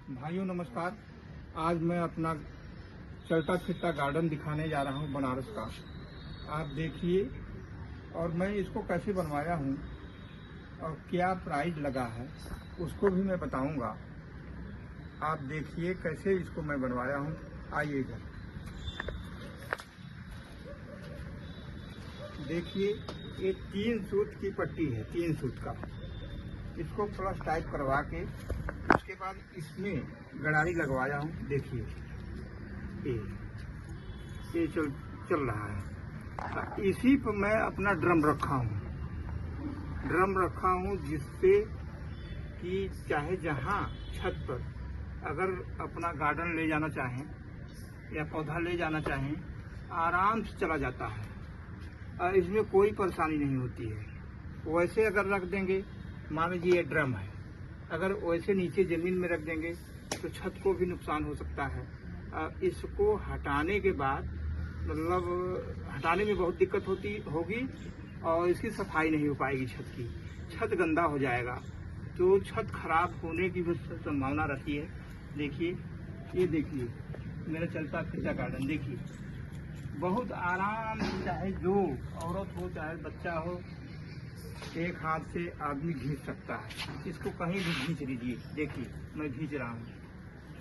भाइयों नमस्कार। आज मैं अपना चलता फिरता गार्डन दिखाने जा रहा हूँ बनारस का। आप देखिए, और मैं इसको कैसे बनवाया हूँ और क्या प्राइस लगा है उसको भी मैं बताऊँगा। आप देखिए कैसे इसको मैं बनवाया हूँ। आइए इधर देखिए, ये 3 सूत की पट्टी है, 3 सूत का। इसको प्लस टाइप करवा के उसके बाद इसमें गड़ारी लगवाया हूँ। देखिए ये चल रहा है। इसी पर मैं अपना ड्रम रखा हूँ जिससे कि चाहे जहाँ छत पर अगर अपना गार्डन ले जाना चाहें या पौधा ले जाना चाहें, आराम से चला जाता है और इसमें कोई परेशानी नहीं होती है। वैसे अगर रख देंगे, मान लीजिए ये ड्रम है, अगर वैसे नीचे ज़मीन में रख देंगे तो छत को भी नुकसान हो सकता है। इसको हटाने के बाद मतलब हटाने में बहुत दिक्कत होगी और इसकी सफाई नहीं हो पाएगी। छत गंदा हो जाएगा तो छत खराब होने की भी संभावना रहती है। देखिए, ये देखिए मेरा चलता फिरता गार्डन। देखिए बहुत आराम से, चाहे जो औरत हो चाहे बच्चा हो, एक हाथ से आदमी खींच सकता है। इसको कहीं भी खींच लीजिए। देखिए मैं खींच रहा हूँ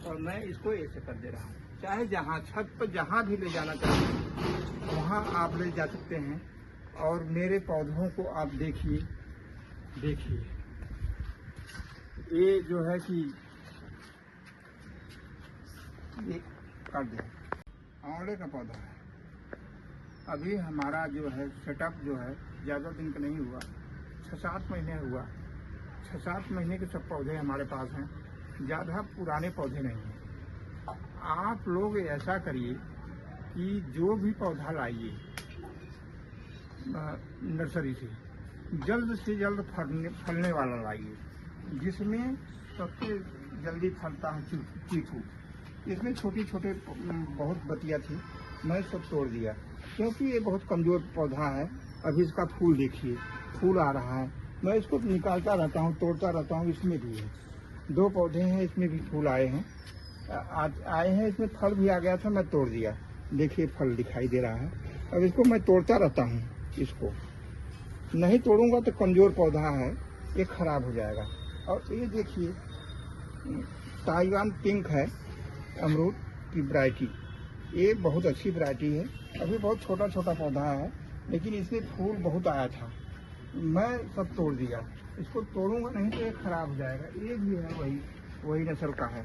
और मैं इसको ऐसे कर दे रहा हूँ। चाहे जहाँ छत पर जहाँ भी ले जाना चाहें वहाँ आप ले जा सकते हैं। और मेरे पौधों को आप देखिए, ये जो है कि ये कर दे, आंवले का पौधा है। अभी हमारा जो है सेटअप जो है ज़्यादा दिन का नहीं हुआ, 6-7 महीने हुआ। 6-7 महीने के सब पौधे हमारे पास हैं, ज़्यादा पुराने पौधे नहीं हैं। आप लोग ऐसा करिए कि जो भी पौधा लाइए नर्सरी से जल्द फलने वाला लाइए, जिसमें सबसे जल्दी फलता है चीकू। इसमें छोटे बहुत बतिया थी, मैं सब तोड़ दिया क्योंकि ये बहुत कमज़ोर पौधा है। अभी इसका फूल देखिए, फूल आ रहा है। मैं इसको निकालता रहता हूँ, तोड़ता रहता हूँ। इसमें भी है 2 पौधे हैं, इसमें भी फूल आए हैं, आज आए हैं। इसमें फल भी आ गया था, मैं तोड़ दिया। देखिए फल दिखाई दे रहा है। अब इसको मैं तोड़ता रहता हूँ। इसको नहीं तोड़ूंगा तो कमज़ोर पौधा है, ये खराब हो जाएगा। और ये देखिए ताइवान पिंक है, अमरूद की वैरायटी। ये बहुत अच्छी वैरायटी है। अभी बहुत छोटा पौधा है, लेकिन इसमें फूल बहुत आया था। मैं सब तोड़ दिया। इसको तोड़ूंगा नहीं तो ये खराब हो जाएगा। ये भी है वही नस्ल का है।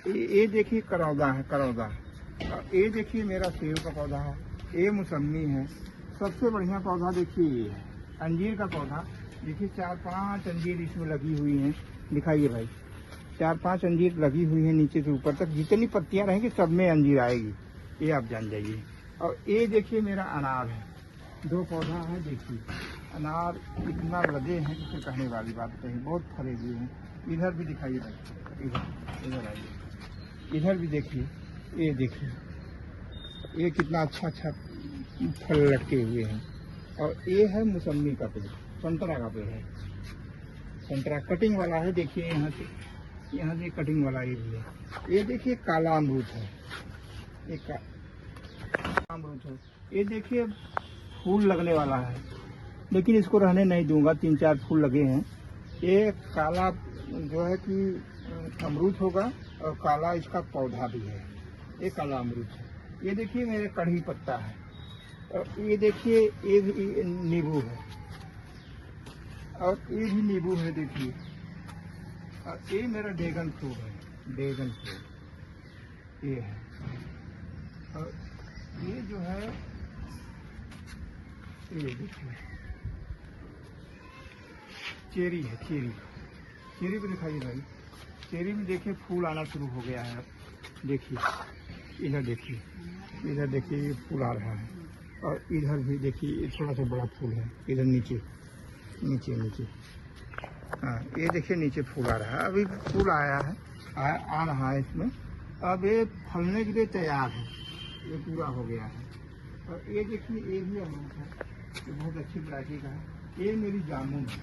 ये देखिए करौदा। ये देखिए मेरा सेब का पौधा है। ये मौसमी है। सबसे बढ़िया पौधा देखिए ये है अंजीर का पौधा। देखिए 4-5 अंजीर इसमें लगी हुई हैं। दिखाइए भाई, 4-5 अंजीर लगी हुई है नीचे से ऊपर तक। जितनी पत्तियां रहेंगी सब में अंजीर आएगी, ये आप जान जाइए। और ये देखिए मेरा अनार है, 2 पौधा है। देखिए अनार इतना लगे हैं कि कहने वाली बात नहीं, बहुत फले हुए हैं। इधर भी दिखाइए भाई, इधर आइए, इधर भी देखिए। ये देखिए ये कितना अच्छा फल लटके हुए हैं। और ये है मौसमी का पेड़, संतरा का पेड़ है। संतरा कटिंग वाला है। देखिए यहाँ से कटिंग वाला ये भी है। ये देखिए काला अमरूद है, ये काला अमरूद है। ये देखिए फूल लगने वाला है, लेकिन इसको रहने नहीं दूंगा। 3-4 फूल लगे हैं। ये काला जो है कि अमरूद होगा और काला इसका पौधा भी है। ये काला अमरूद है। ये देखिए मेरे कढ़ी पत्ता है। और ये देखिए ये भी नींबू है, और ये भी नींबू है। देखिए और ये मेरा ड्रैगन फ्रूट है, ड्रैगन फ्रूट ये है। और ये जो है ये देखिए चेरी है। चेरी को दिखाइए भाई। चेरी में देखिए फूल आना शुरू हो गया है। देखिए इधर देखिए ये फूल आ रहा है। और इधर भी देखिए थोड़ा सा बड़ा फूल है। इधर नीचे हाँ, ये देखिए नीचे फूल आ रहा है। अभी फूल आया है, आ रहा है इसमें। अब ये फलने के लिए तैयार है, ये पूरा हो गया है। और ये देखिए ये भी अमरूद है, ये बहुत अच्छी वैरायटी का है। ये मेरी जामुन है,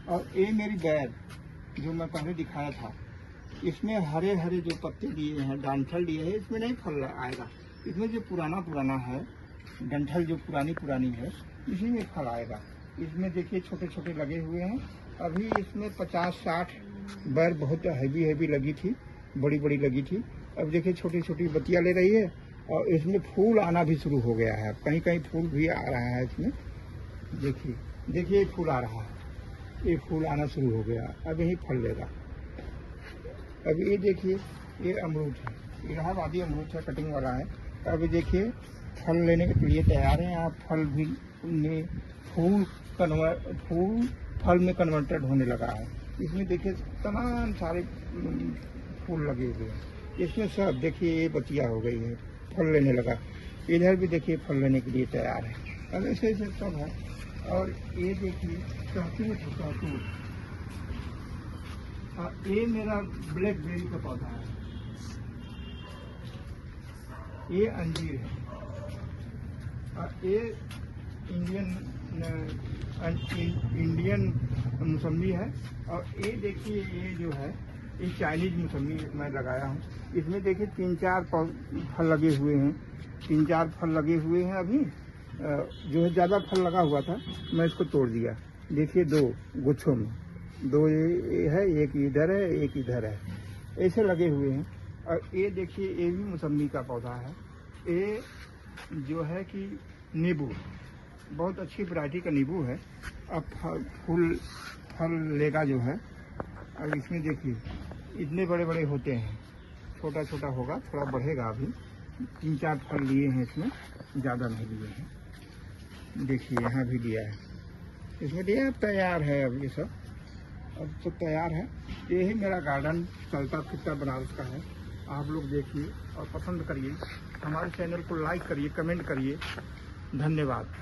और ये मेरी बैर। जो मैं पहले दिखाया था, इसमें हरे हरे जो पत्ते दिए हैं, डंठल दिए हैं, इसमें नहीं फल आएगा। इसमें जो पुराना है डंठल, जो पुरानी है, इसी में फल आएगा। इसमें देखिए छोटे छोटे लगे हुए हैं। अभी इसमें 50-60 बैर बहुत हैवी लगी थी, बड़ी लगी थी। अब देखिए छोटी छोटी बत्तियां ले रही है और इसमें फूल आना भी शुरू हो गया है। कहीं कहीं फूल भी आ रहा है इसमें। देखिए फूल आ रहा है, ये फूल आना शुरू हो गया, अब यही फल लेगा। अब ये देखिए, ये अमरूद है, इलाहाबादी अमरूद है, कटिंग वाला है। अब देखिए फल लेने के लिए तैयार हैं आप। फल भी में फूल फल में कन्वर्टेड होने लगा है। इसमें देखिए तमाम सारे फूल लगे हुए हैं। इसमें सब देखिए ये बतिया हो गई है, फल लेने लगा। इधर भी देखिए फल लेने के लिए तैयार है। अब ऐसे सब है। और ये देखिए सहतूत, ये मेरा ब्लैकबेरी का पौधा है। ये अंजीर है और ये इंडियन मौसम्बी है। और ये देखिए ये जो है, ये चाइनीज मौसम्बी मैं लगाया हूँ। इसमें देखिए 3-4 फल लगे हुए हैं, 3-4 फल लगे हुए हैं। अभी जो है ज़्यादा फल लगा हुआ था, मैं इसको तोड़ दिया। देखिए 2 गुच्छों में 2 ये है, एक इधर है, एक इधर है, ऐसे लगे हुए हैं। और ये देखिए ये भी मौसम्बी का पौधा है। ये जो है कि नींबू, बहुत अच्छी वैरायटी का नींबू है। अब फल लेगा जो है। अब इसमें देखिए इतने बड़े होते हैं, छोटा होगा, थोड़ा बढ़ेगा। अभी 3-4 फल लिए हैं इसमें, ज़्यादा नहीं लिए हैं। देखिए यहाँ भी दिया है, इसमें दिया है, तैयार है। अब ये सब तो तैयार है। यही मेरा गार्डन चलता फिरता बनारस का है। आप लोग देखिए और पसंद करिए। हमारे चैनल को लाइक करिए, कमेंट करिए। धन्यवाद।